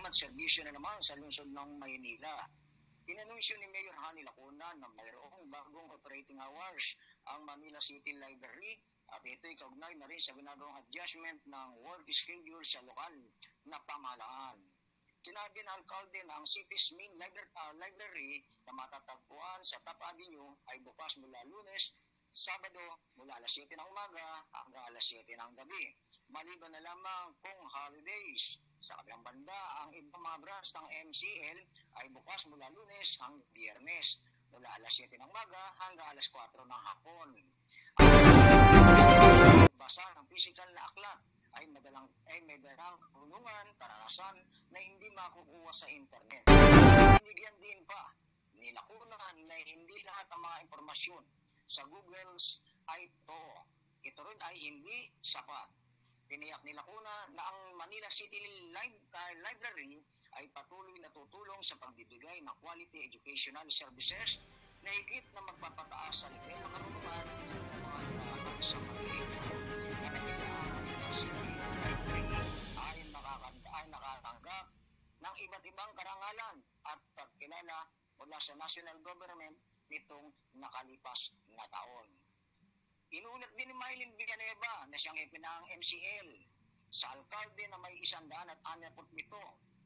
at serbisyo na naman sa lungsod ng Maynila. Inanunsyo ni Mayor Hani Lacuna na mayroong bagong operating hours ang Manila City Library at ito'y kaugnay na rin sa ginagawang adjustment ng work schedule sa lokal na pamahalaan. Sinabi ng alkalde na ang city's main library na matatagpuan sa Top Avenue ay bukas mula Lunes, Sabado mula alas 7 ng umaga hanggang alas 7 ng gabi. Maliban na lamang kung holidays. Sa kabilang banda, ang ibang mga branch ng MCL ay bukas mula Lunes hanggang Biyernes mula alas 7 ng umaga hanggang alas 4 ng hapon. Ang basa ng physical na aklat ay may dalang karunungan, karanasan na hindi makukuha sa internet. Binigyan din pa ni Lacuna na hindi lahat ng mga impormasyon sa Google's ay totoo. Ito rin ay hindi sapat. Tiniyak ni Lacuna na ang Manila City Library ay patuloy na tutulong sa pagbibigay ng quality educational services na higit na magpapataas sa level ng karunungan ng mga nagtatanggap sa Manila. Ang City Library ay nakatanggap ng iba't ibang karangalan at pagkilala mula sa national government nitong nakalipas na taon. Inulat din ni Mylene Villanueva na siyang ipinang MCL sa alkalde na may 167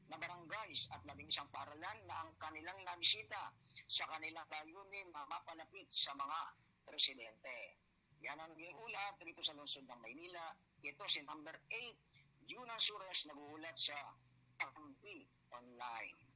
na barangays at 11 paaralan na ang kanilang nabisita sa kanilang layunin na mapalapit sa mga residente. Yan ang inulat dito sa lungsod ng Maynila. Ito si number 8, Junan Sures, nag-uulat sa Kampi Online.